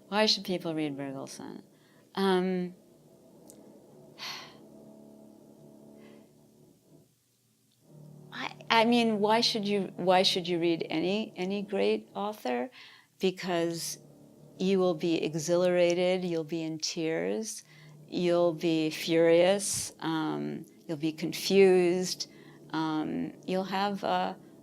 Why should people read Bergelson? I mean, why should you read any great author? Because you will be exhilarated, you'll be in tears, you'll be furious, you'll be confused, you'll have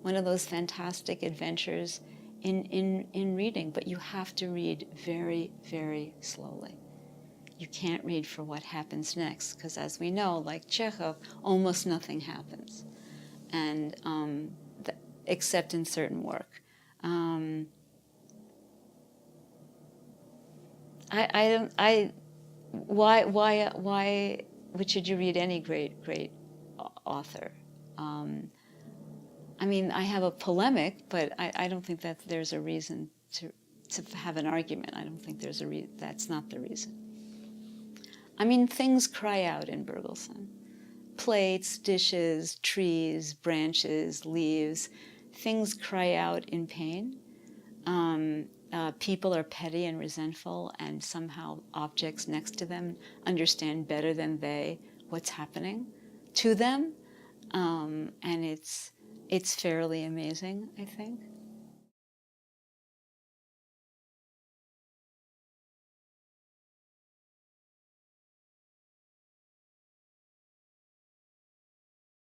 one of those fantastic adventures in reading, but you have to read very, very slowly. You can't read for what happens next, because as we know, like Chekhov, almost nothing happens, and except in certain work. Why should you read any great author? I mean, I have a polemic, but I don't think that there's a reason to have an argument. I don't think there's a that's not the reason. I mean, things cry out in Bergelson. Plates, dishes, trees, branches, leaves, things cry out in pain. People are petty and resentful, and somehow objects next to them understand better than they what's happening to them, and it's fairly amazing, I think.